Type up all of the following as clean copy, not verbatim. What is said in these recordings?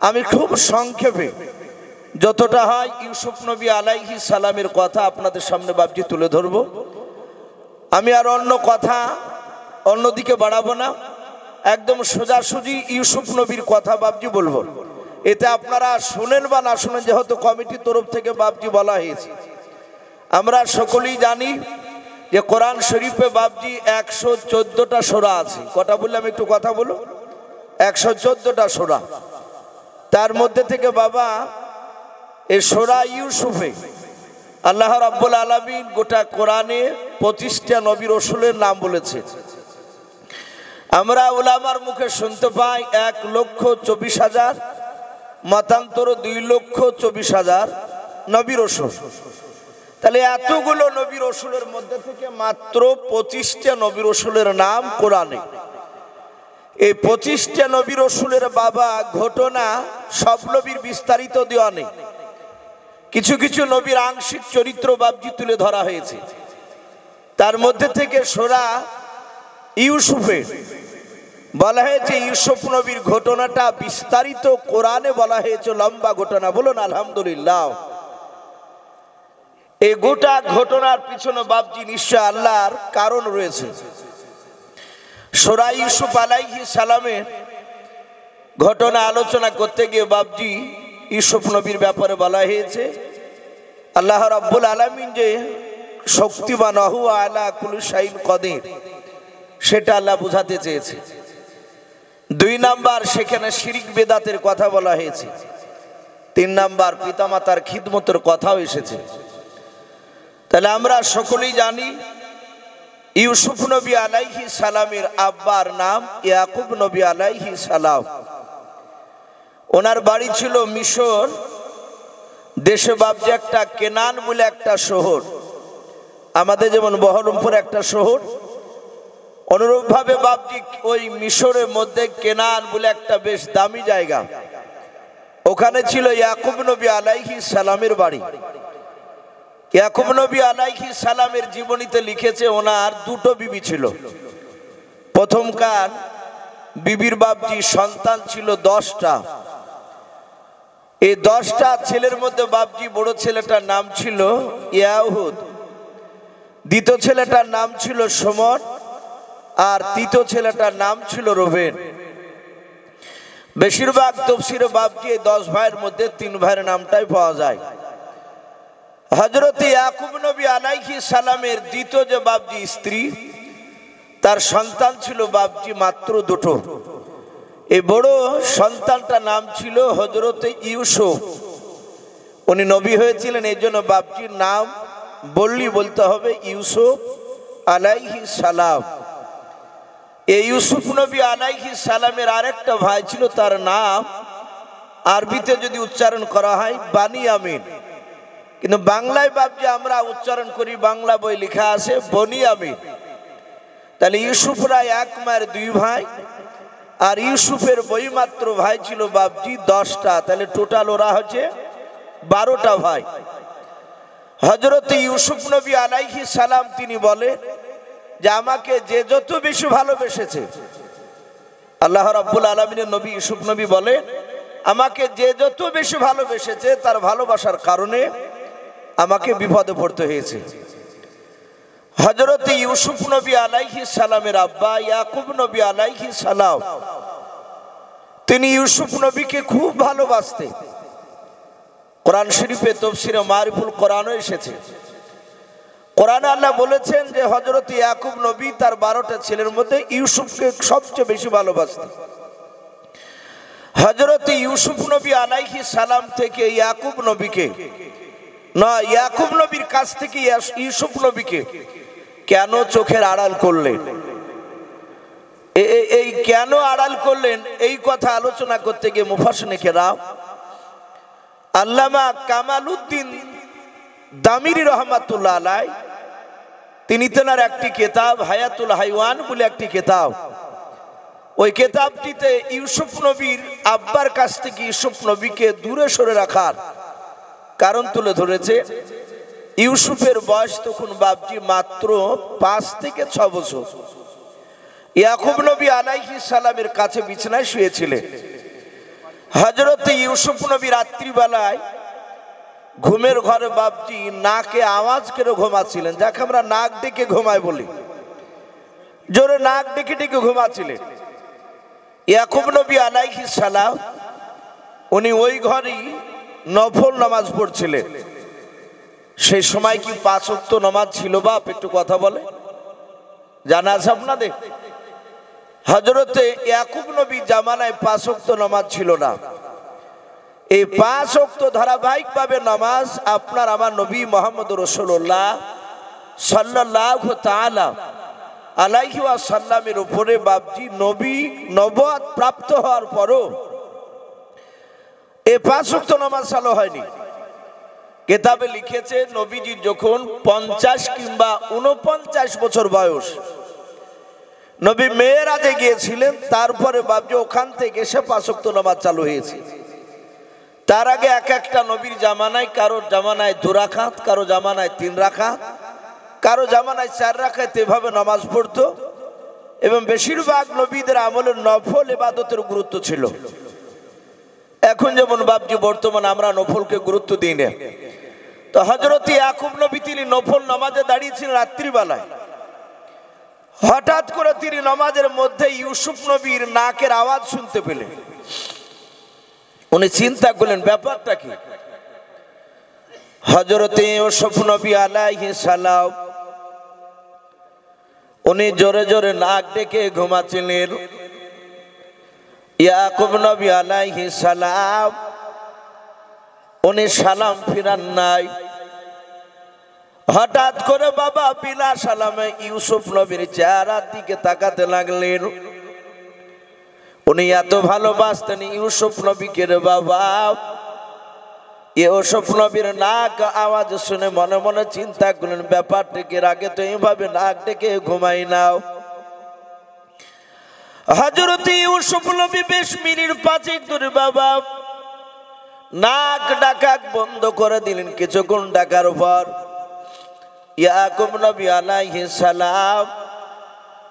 আমি খুব সংক্ষেপে যতটা হয় ইউসুফ নবী আলাইহিস সালামের কথা আপনাদের সামনে বাবজি তুলে ধরব। আমি আর অন্য কথা অন্যদিকে বাড়াবো না, একদম সোজাসুজি ইউসুফ নবীর কথা বাবজি বলবো। এতে আপনারা শুনেন বা না শুনেন, যেহেতু কমিটির তরফ থেকে বাবজি বলা হয়েছে। আমরা সকলেই জানি যে কোরআন শরীফে বাবজি 114টা সূরা আছে। কটা বললাম একটু কথা বলো, 114টা সূরা। তার মধ্যে থেকে বাবা এই সূরা ইউসুফে আল্লাহ রাব্বুল আলামিন গোটা কোরআনে 25টা নবী রাসূলের নাম বলেছে। আমরা উলামার মুখে শুনতে পাই 1,24,000, মতান্তর 2,24,000 নবী রাসূল। তাহলে এতগুলো নবী রাসূলের মধ্যে থেকে মাত্র 25টা নবী রাসূলের নাম কোরআনে। এই 25টা নবী রাসূলের বাবা ঘটনা সব নবীর বিস্তারিত দেওয়া নেই, কিছু কিছু নবীর আংশিক চরিত্র বাবজি তুলে ধরা হয়েছে। তার মধ্যে থেকে সূরা ইউসুফে বলা হয়েছে ইউসুফ নবীর ঘটনাটা বিস্তারিত কোরআনে বলা হয়েছে, লম্বা ঘটনা। বলুন আলহামদুলিল্লাহ। এই গোটা ঘটনার পিছনে বাবজি নিশ্চয় আল্লাহর কারণ রয়েছে। সূরা ইউসুফ আলাইহিস সালামের ঘটনা আলোচনা করতে গিয়ে বাবজি ইউসুফ নবীর ব্যাপারে বলা হয়েছে আল্লাহ রাব্বুল আলামিন যে শক্তিমান হুয়া আলা কুল্লি শাইইন কাদির, সেটা আল্লাহ বোঝাতে চেয়েছে। 2 নাম্বার সেখানে শিরক বেদাতের কথা বলা হয়েছে। 3 নাম্বার পিতামাতার খিদমতের কথাও এসেছে। তাহলে আমরা সকলেই জানি ইউসুফ নবী আলাইহিস সালামের আব্বার নাম ইয়াকুব নবী আলাইহিস সালাম। ওনার বাড়ি ছিল মিশর দেশে বাবজি একটা কেনান বলে একটা শহর, আমাদের যেমন বহরমপুর একটা শহর, অনুরূপভাবে বাবজি ওই মিশরের মধ্যে কেনান বলে একটা বেশ দামি জায়গা, ওখানে ছিল ইয়াকুব নবী আলাইহিস সালামের বাড়ি। ইয়াকুব নবী আলাইহিস সালামের জীবনীতে লিখেছে ওনার 2টো বিবি ছিল। প্রথমকার বিবির বাবজি সন্তান ছিল 10টা। এই 10টা ছেলের মধ্যে বাবজি বড় ছেলেটার নাম ছিল ইয়াহুদ, দ্বিতীয় ছেলেটার নাম ছিল শমর, আর তৃতীয় ছেলেটার নাম ছিল রুবেন। বেশিরভাগ তাফসীরে বাবজি এই 10 ভাইয়ের মধ্যে 3 ভাইয়ের নামটাই পাওয়া যায়। হযরত ইয়াকুব নবী আলাইহিস সালামের দ্বিতীয় যে বাবজি স্ত্রী, তার সন্তান ছিল বাবজি মাত্র 2টো। এই বড় সন্তানটার নাম ছিল হযরত ইউসুফ। উনি নবী হয়েছিলেন, এই জন্য বাবজির নাম বলতে হবে ইউসুফ আলাইহিস সালাম। এই ইউসুফ নবী আলাইহিস সালামের আরেকটা ভাই ছিল, তার নাম আরবিতে যদি উচ্চারণ করা হয় বানিয়ামিন, কিন্তু বাংলায় বাবজি আমরা উচ্চারণ করি, বাংলা বই লেখা আছে বনিয়ামিন। তাহলে ইউসুফরা এক মায়ের 2 ভাই, আর ইউসুফের বইমাত্র ভাই ছিল বাবজি 10টা। তাহলে টোটাল ওরা হচ্ছে 12টা ভাই। হযরত ইউসুফ নবী আলাইহিস সালাম তিনি বলে যে আমাকে যে যত বেশি ভালোবেসেছে, আল্লাহ রাব্বুল আলামিনের নবী ইউসুফ নবী বলে আমাকে যে যত বেশি ভালোবেসেছে তার ভালোবাসার কারণে আমাকে বিপদে পড়তে হয়েছে। হযরত ইউসুফ নবী আলাইহিস সালামের আব্বা ইয়াকুব নবী আলাইহিস সালাম তিনি ইউসুফ নবীকে খুব ভালোবাসতেন। কোরআন শরীফে তাফসীরে মারিফুল কোরআনও এসেছে। কোরআনে আল্লাহ বলেছেন যে হযরত ইয়াকুব নবী তার 12টা ছেলের মধ্যে ইউসুফকে সবচেয়ে বেশি ভালোবাসতেন। হযরত ইউসুফ নবী আলাইহিস সালাম থেকে ইয়াকুব নবীকে ইয়াকুব নবীর কাছ থেকে ইউসুফ নবীকে কেন চোখের আড়াল করলেন, এই কেন আড়াল করলেন, এই কথা আলোচনা করতে গিয়ে মুফাসসিরিনে কেরাম আল্লামা কামালউদ্দিন দামিরি রহমাতুল্লাহ আলাইহি তিনি তেনার একটি কিতাব হায়াতুল হাইওয়ান বলে একটি কিতাব, ওই কিতাবটিতে ইউসুফ নবীর আব্বার কাছ থেকে ইউসুফ নবীকে দূরে সরে রাখার কারণ তুলে ধরেছে। ইউসুফের বয়স তখন বাবজি মাত্র 5 থেকে 6 বছর। ইয়াকুব নবী আলাইহিস সালামের কাছে বিছানায় শুয়েছিলেন। হযরত ইউসুফ নবী রাত্রিবেলায় ঘুমের ঘরে বাপজি নাকে আওয়াজ করে ঘুমাচ্ছিলেন, যাকে আমরা নাক ডেকে ঘুমাই বলি, জোরে নাক ডেকে ডেকে ঘুমাচ্ছিলেন। ইয়াকুব নবী আলাইহিস সালাম উনি ওই ঘরেই নফল নামাজ পড়ছিলেন। সেই সময় কি 5 ওয়াক্ত নামাজ ছিল বাপ? একটু কথা বলে, জানা আছে আপনাদের? হযরতে ইয়াকুব নবী জামানায় 5 ওয়াক্ত নামাজ ছিল না। এই 5 ওয়াক্ত ধারাবাহিকভাবে নামাজ আপনার আমার নবী মুহাম্মদ রাসূলুল্লাহ সাল্লাল্লাহু তাআলা আলাইহি ওয়াসাল্লামের উপরে বাপজি নবী নবুয়ত প্রাপ্ত হওয়ার পরও এই 5 ওয়াক্ত নামাজ চালু হয়নি। কিতাবে লিখেছে নবীজি যখন 50 কিংবা 49 বছর বয়স, নবী মেরাজে গিয়েছিলেন, তারপরে বাপজি ওখান থেকে সে 5 ওয়াক্ত নামাজ চালু হয়েছে। তার আগে এক একটা নবীর জামানায়, কারো জামানায় 2 রাকাত, কারো জামানায় 3 রাকাত, কারো জামানায় 4 রাকাত এভাবে নামাজ পড়তো। এবং বেশিরভাগ নবীদের আমলে নফল ইবাদতের গুরুত্ব ছিল। এখন যেমন বাপজি বর্তমানে আমরা নফলকে গুরুত্ব দিই না। তো হযরত ইয়াকুব নবী তিনি নফল নামাজে দাঁড়িয়েছিলেন রাত্রিবেলায়। হঠাৎ করে তিনি নামাজের মধ্যে ইউসুফ নবীর নাকের আওয়াজ শুনতে পেলেন। উনি চিন্তা করলেন ব্যাপারটা কি। হযরত ইউসুফ নবী আলাইহিস সালাম উনি জোরে জোরে নাক ডেকে ঘুমাচ্ছিলেন। ইয়াকুব নবী আলাইহিস সালাম উনি সালাম ফিরান নাই। হঠাৎ করে বাবা বিনা সালামে ইউসুফ নবীর চেহারার দিকে তাকাতে লাগলেন। উনি এত ভালোবাসতেন ইউসুফ নবীকে রে বাবা। ইউসুফ নবীর নাক আওয়াজ শুনে মনে মনে চিন্তা করলেন ব্যাপারটাকে, আগে তো এইভাবে নাক ডেকে ঘুমাই নাও। হযরত ইউসুফ নবী বেশ মিনিট 5 ধরে বাবা নাক ডাকা বন্ধ করে দিলেন। কিছুক্ষণ ডাকার পর ইয়াকুব নবী আলাইহিস সালাম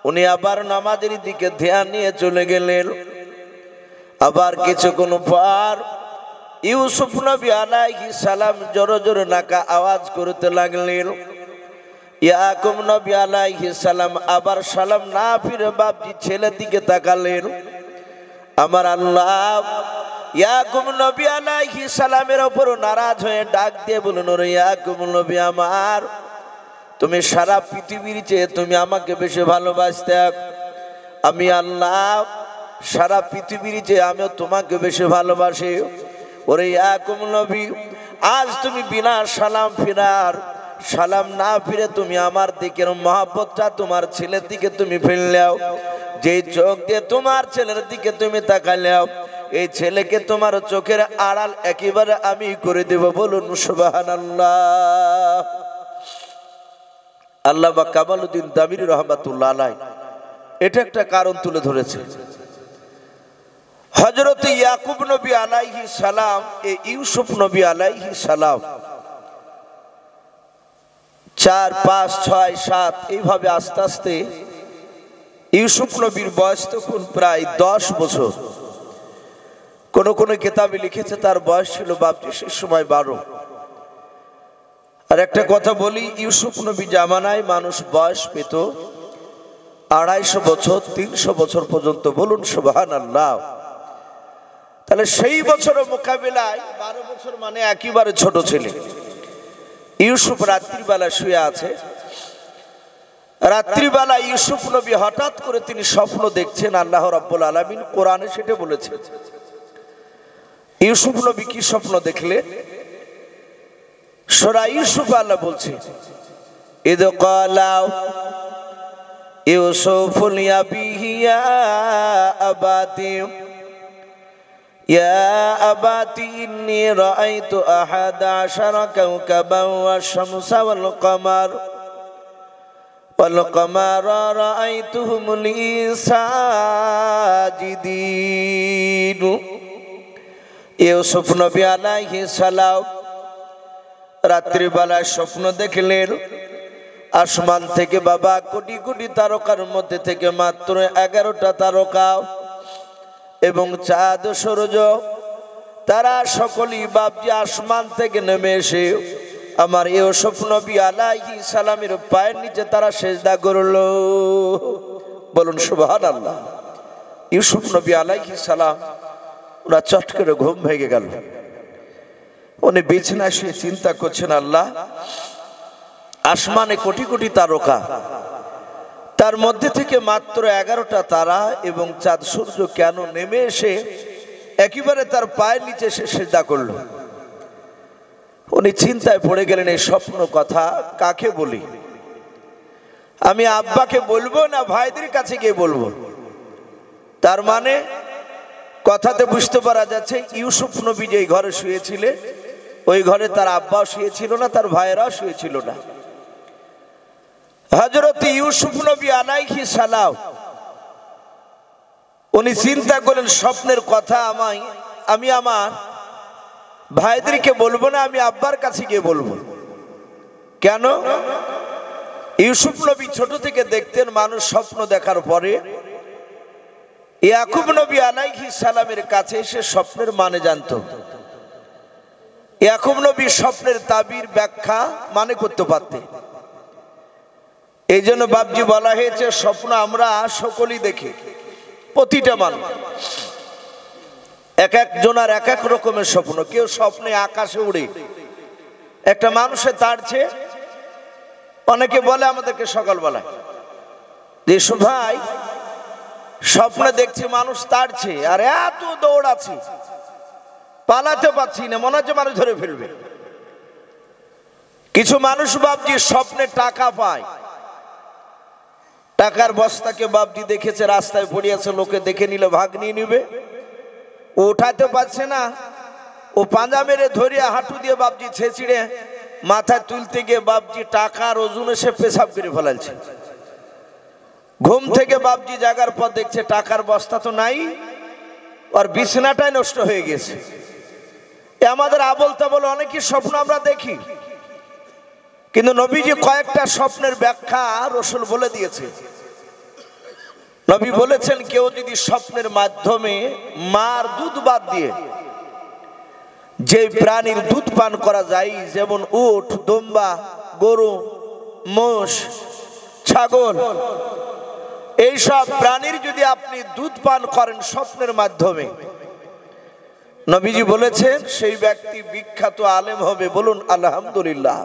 উনি আবার নামাজের দিকে ধ্যান নিয়ে চলে গেলেন। আবার কিছুক্ষণ পর ইউসুফ নবী আলাইহিস সালাম জোরে জোরে নাকা আওয়াজ করতে লাগলেন। ইয়াকুব নবী আলাইহিস সালাম আবার সালাম না ফিরে বাপজি ছেলের দিকে তাকালেন। আমার আল্লাহ ইয়াকুব নবী আলাইহিস সালামের উপর নারাজ হয়ে ডাক দিয়ে বললেন, ওরে ইয়াকুব নবী আমার, তুমি সারা পৃথিবীর চেয়ে তুমি আমাকে বেশি ভালোবাসতে। আমি আল্লাহ সারা পৃথিবীর চেয়ে আমিও তোমাকে বেশি ভালোবাসি। ওরে ইয়াকুব নবী, আজ তুমি বিনা সালাম না ফিরে তুমি আমার দিকের মহব্বতটা তোমার ছেলের দিকে তুমি ফেললেও, যে চোখ দিয়ে তোমার ছেলের দিকে তুমি তাকালেও, এই ছেলেকে তোমার চোখের আড়াল একেবারে আমি করে দেব। বলুন সুবহানাল্লাহ। আল্লামা কামালউদ্দিন দামিরি রহমাতুল্লাহ আলাইহি এটা একটা কারণ তুলে ধরেছে। হযরত ইয়াকুব নবী আলাইহিস সালাম এই ইউসুফ নবী আলাইহিস সালাম 4, 5, 6, 7 এইভাবে আস্তে আস্তে ইউসুফ নবীর বয়স তখন প্রায় 10 বছর। কোন কোন কিতাবে লিখেছে তার বয়স ছিল বাপজি সেই সময় 12। আর একটা কথা বলি, ইউসুফ নবী জামানায় মানুষ বয়স পেত 250 বছর, 300 বছর পর্যন্ত। বলুন সুবহানাল্লাহ। তাহলে সেই বছরের মোকাবিলায় 12 বছর মানে একেবারে ছোট ছেলে। ইউসুফ রাত্রিবেলা শুয়ে আছে। রাত্রিবেলা ইউসুফ নবী হঠাৎ করে তিনি স্বপ্ন দেখছেন। আল্লাহ রাব্বুল আলামিন কোরআনে সেটা বলেছেন। ইউসুফ নবী কি স্বপ্ন দেখলেন? সূরা ইউসুফ আল্লাহ বলছে, ইদ ক্বালা ইউসুফু লিআবিহি ইয়া আবাতি ইয়া আবাতি ইন্নী রাআইতু আহাদা আশারা কাওকাবান ওয়াশ-শামসা ওয়াল-কমারা রাআইতুহুম লি সাজিদিন। ইউসুফ নবী আলাইহিস সালাম রাত্রিবেলায় স্বপ্ন দেখলেন আসমান থেকে বাবা কোটি কোটি তারকার মধ্যে থেকে মাত্র 11টা তারকা এবং চাঁদ সূর্য তারা সকলেই বাপজি আসমান থেকে নেমে এসে আমার ইউসুফ নবী আলাইহিস সালামের পায়ের নিচে তারা সেজদা করলো। বলুন সুবহানাল্লাহ। ইউসুফ নবী আলাইহিস সালাম ওরা চট করে ঘুম ভেঙে গেল। উনি বিছানায় শুয়ে চিন্তা করছেন, আল্লাহ, আসমানে কোটি কোটি তারকা, তার মধ্যে থেকে মাত্র 11টা তারা এবং চাঁদ সূর্য কেন নেমে এসে একেবারে তার পায়ের নিচে এসে সিজদা করলো? উনি চিন্তায় পড়ে গেলেন, এই স্বপ্ন কথা কাকে বলি? আমি আব্বাকে বলবো না ভাইদের কাছে গিয়ে বলবো? তার মানে কথাতে বুঝতে পারা যাচ্ছে ইউসুফ নবী যেই ঘরে শুয়েছিলেন ওই ঘরে তার আব্বাও শুয়েছিল না, তার ভাইয়েরাও শুয়েছিল না। হযরত ইউসুফ নবী আলাইহিস সালাম উনি চিন্তা করলেন, স্বপ্নের কথা আমি আমার ভাইদেরকে বলবো না, আমি আব্বার কাছে গিয়ে বলবো। কেন? ইউসুফ নবী ছোট থেকে দেখতেন মানুষ স্বপ্ন দেখার পরে ইয়াকুব নবী আলাইহিস সালামের কাছে এসে স্বপ্নের মানে জানতো। ইয়াকুব নবী স্বপ্নের তাবির ব্যাখ্যা মানে করতে পারতেন। এই জন্য বাপজি বলা হয়েছে স্বপ্ন আমরা সকলেই দেখি, প্রতিটা মানুষ এক একজনের এক এক রকমের স্বপ্ন। কেউ স্বপ্নে আকাশে উড়ে একটা মানুষে তাড়ছে, অনেকে বলে আমাদেরকে সকালবেলায় যে ভাই স্বপ্নে দেখছি মানুষ তাড়ছে আর এত দৌড়াচ্ছি, পালাতে পারছি না, মনে হচ্ছে মানুষ ধরে ফেলবে। কিছু মানুষ বাপজি স্বপ্নে টাকা পায়, টাকার বস্তাকে বাপজি দেখেছে রাস্তায় পড়িয়েছে, লোকে দেখে নিলে ভাগ নিয়ে নিবে, ও উঠাতে পারছে না, ও পাঞ্জা মেরে ধরিয়া হাঁটু দিয়ে বাপজি ছেঁচিড়ে মাথায় তুলতে গিয়ে বাপজি টাকার ওজন এসে পেশাব করে ফেলাচ্ছে। ঘুম থেকে বাপজি জাগার পর দেখছে টাকার বস্তা তো নাই, আর বিছানাটাই নষ্ট হয়ে গেছে। আমাদের আবল তাবল অনেকই স্বপ্ন আমরা দেখি, কিন্তু নবীজি কয়েকটা স্বপ্নের ব্যাখ্যা রাসূল বলে দিয়েছে। নবী বলেছেন, কেউ যদি স্বপ্নের মাধ্যমে মার দুধ বাদ দিয়ে যে প্রাণীর দুধ পান করা যায়, যেমন উট, দুম্বা, গরু, মোষ, ছাগল, এইসব প্রাণীর যদি আপনি দুধ পান করেন স্বপ্নের মাধ্যমে, নবীজি বলেছেন সেই ব্যক্তি বিখ্যাত আলেম হবে। বলুন আলহামদুলিল্লাহ।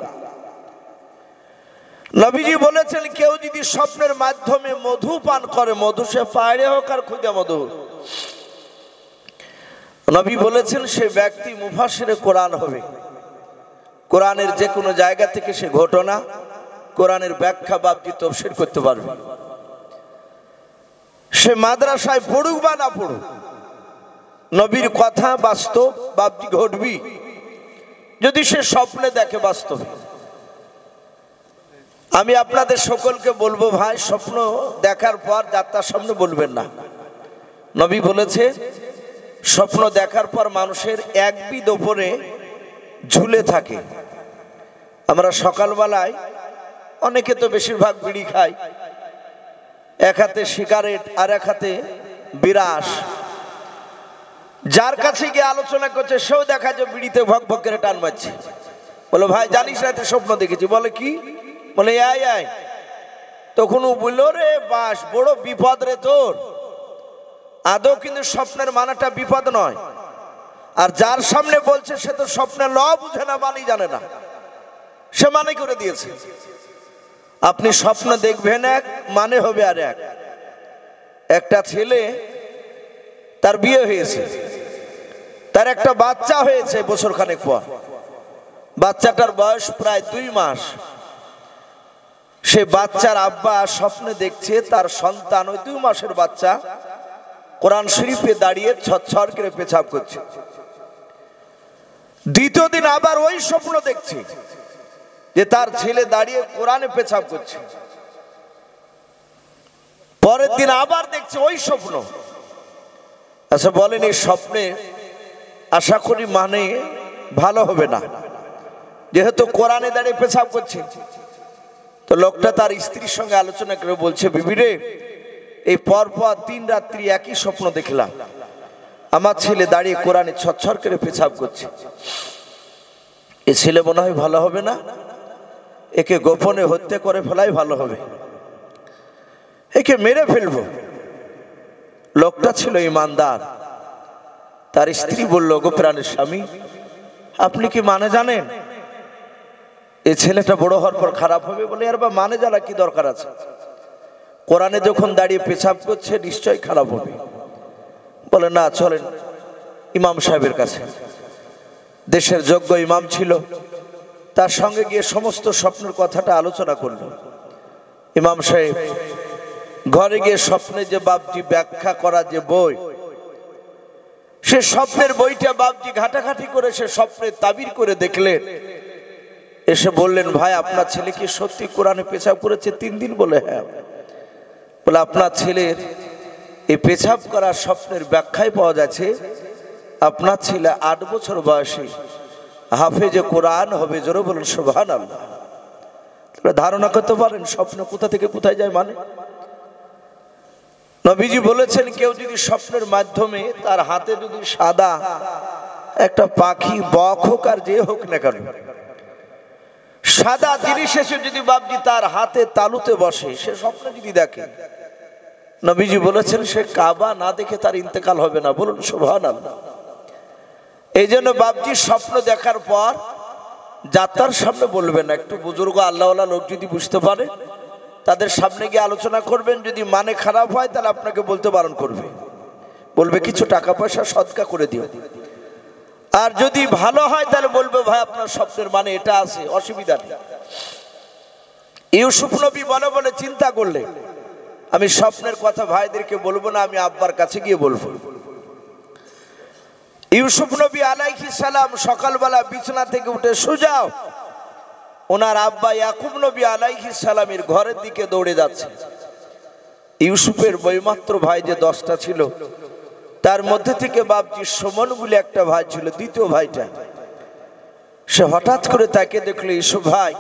নবীজি বলেছেন কেউ যদি স্বপ্নের মাধ্যমে মধু পান করে, মধু সে পায়রে হোক আর খুদে মধু, নবী বলেছেন সে ব্যক্তি মুফাসসিরে কোরআন হবে। কোরআনের যে কোনো জায়গা থেকে সে ঘটনা কোরআনের ব্যাখ্যা বাপজি তাফসীর করতে পারবে। সে মাদ্রাসায় পড়ুক বা না পড়ুক, নবীর কথা বাস্তব বাপজি ঘটবি যদি সে স্বপ্নে দেখে বাস্তব। আমি আপনাদের সকলকে বলবো ভাই, স্বপ্ন দেখার পর যাত্রার সামনে বলবেন না। নবী বলেছে স্বপ্ন দেখার পর মানুষের এক বিদ ওপরে ঝুলে থাকে। আমরা সকালবেলায় অনেকে তো বেশিরভাগ বিড়ি খাই, এক হাতে সিগারেট আর এক হাতে বিরাস। যার কাছে গিয়ে আলোচনা করছে সেও দেখা যায় বিড়িতে ভক ভক করে টান মারছে। বলো ভাই জানিস রাতে স্বপ্ন দেখেছি। বলে কি? বলে আয় আয়। তখন ও বলল, রে বাস বড় বিপদ রে তোর। আদৌ কিন্তু স্বপ্নের মানাটা বিপদ নয়, আর যার সামনে বলছে সে তো স্বপ্নের ল বুঝে না, মানি জানে না, সে মানে করে দিয়েছে। আপনি স্বপ্ন দেখবেন এক, মানে হবে আর এক। একটা ছেলে তার বিয়ে হয়েছে, তার একটা বাচ্চা হয়েছে বছর খানেক পর, বাচ্চাটার বয়স প্রায় 2 মাস। সে বাচ্চার আব্বা স্বপ্নে দেখছে তার সন্তান ওই 2 মাসের বাচ্চা কোরআন শরীফে দাঁড়িয়ে ছটছট করে পেছাব করছে। দ্বিতীয় দিন আবার ওই স্বপ্ন দেখছে যে তার ছেলে দাঁড়িয়ে কোরআনে পেছাব করছে। পরের দিন আবার দেখছে ওই স্বপ্ন। আচ্ছা বলেন, এই স্বপ্নে আশা করি মানে ভালো হবে না, যেহেতু কোরআনে দাঁড়িয়ে পেছাব করছে। তো লোকটা তার স্ত্রীর সঙ্গে আলোচনা করে বলছে, বিবি রে, এই পরপর 3 রাত্রি একই স্বপ্ন দেখলাম। আমার ছেলে দাঁড়িয়ে কোরআনে ছটছট করে পেছাব করছে। এ ছেলে মনে হয় ভালো হবে না, একে গোপনে হত্যা করে ফেলাই ভালো হবে, একে মেরে ফেলবো। লোকটা ছিল ইমানদার। তার স্ত্রী বলল, গো প্রাণের স্বামী, আপনি কি মানে জানেন এই ছেলেটা বড় হওয়ার পর খারাপ হবে? বলে, আর বা মানে জানা কি দরকার আছে? কোরআনে যখন দাঁড়িয়ে পেছাব করছে নিশ্চয়ই খারাপ হবে। বলে, না চলেন ইমাম সাহেবের কাছে। দেশের যোগ্য ইমাম ছিল, তার সঙ্গে গিয়ে সমস্ত স্বপ্নের কথাটা আলোচনা করল। ইমাম সাহেব ঘরে গিয়ে স্বপ্নে যে বাপজি ব্যাখ্যা করা যে বই, সে স্বপ্নের বইটা বাপজি ঘাটাঘাটি করে সে স্বপ্নের তাবির করে দেখলেন। এসে বললেন, ভাই আপনার ছেলে কি সত্যি কোরআনে পেছাব করেছে 3 দিন? বলে, হ্যাঁ। বলে, আপনার ছেলের এই পেছাব করা স্বপ্নের ব্যাখ্যায় পাওয়া যাচ্ছে আপনার ছেলে 8 বছর বয়সে হাফেজে কোরআন হবে। জোরে বলুন সুবহানাল্লাহ। ধারণা করতে পারেন স্বপ্ন কোথা থেকে কোথায় যায়? মানে নবীজি বলেছেন, কেউ যদি স্বপ্নের মাধ্যমে তার হাতে যদি সাদা একটা পাখি, বক হোক আর যে হোক না কেন, সাদা জিনিস এসে যদি বাপজি তার হাতে তালুতে বসে, সে স্বপ্ন যদি দেখে, নবীজি বলেছেন সে কাবা না দেখে তার ইন্তেকাল হবে না। বলুন সুবহানাল্লাহ। এই জন্য বাপজি স্বপ্ন দেখার পর যাত্রার সামনে বলবেন না। একটু বুজুর্গ আল্লাহওয়ালা লোক যদি বুঝতে পারে তাদের সামনে গিয়ে আলোচনা করবেন। যদি মানে খারাপ হয় তাহলে আপনাকে বলতে বারণ করবে, বলবে কিছু টাকা পয়সা সদকা করে দিও। আর যদি ভালো হয় তাহলে বলবে, ভাই আপনার স্বপ্নের মানে এটা আছে, অসুবিধা নেই। ইউসুফ নবী বলে বলে চিন্তা করলে, আমি স্বপ্নের কথা ভাইদেরকে বলবো না, আমি আব্বার কাছে গিয়ে বলবো। ইউসুফ নবী আলাইহিস সালাম সকালবেলা বিছানা থেকে উঠে সোজাও ওনার আব্বা ইয়াকুব নবী আলাইহিস সালামের ঘরের দিকে দৌড়ে যাচ্ছে। ইউসুফের বইমাত্র ভাই যে 10টা ছিল, তার মধ্যে থেকে বাপজি সুমন বলে একটা ভাই ছিল, দ্বিতীয় ভাইটা। সে হঠাৎ করে তাকে দেখলো, ইউসুফ ভাই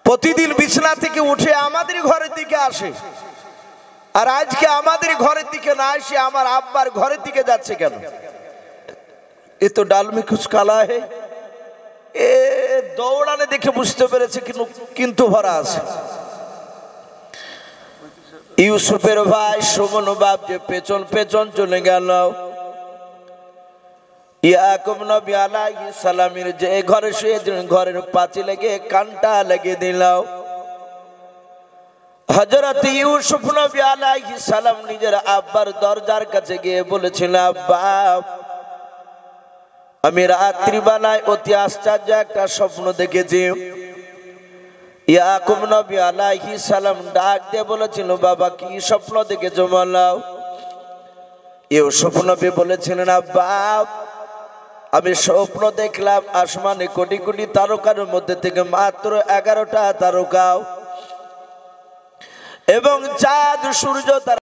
প্রতিদিন বিছানা থেকে উঠে আমাদের ঘরের দিকে আসে, আর আজকে আমাদের ঘরের দিকে না এসে আমার আব্বার ঘরের দিকে যাচ্ছে কেন? এ তো ডাল মে কুছ কালা হে। এ দৌড়ানে দেখে বুঝতে পেরেছে কিন্তু ভরা আছে। ইউসুফের ভাই সুমন বাপ যে পেছন পেছন চলে গেল। ইয়াকুব নবী আলাইহিস সালামের যে ঘরে শুয়ে ঘরের পাঁচিলে লেগে কানটা লেগে দিল। হযরত ইউসুফ নবী আলাইহিস সালাম নিজের আব্বার দরজার কাছে গিয়ে বলেছিল, আব্বা আমি রাত্রিবেলায় অতি আশ্চর্য একটা স্বপ্ন দেখেছি। ইয়াকুব নবী আলাইহিস সালাম ডাক দিয়ে বলেছিল, বাবা কি স্বপ্ন দেখেছো বলো? ইউসুফ নবী বলেছিলেন, আব্বা আমি স্বপ্ন দেখলাম আসমানে কোটি কোটি তারকার মধ্যে থেকে মাত্র 11টা তারকা এবং চাঁদ সূর্য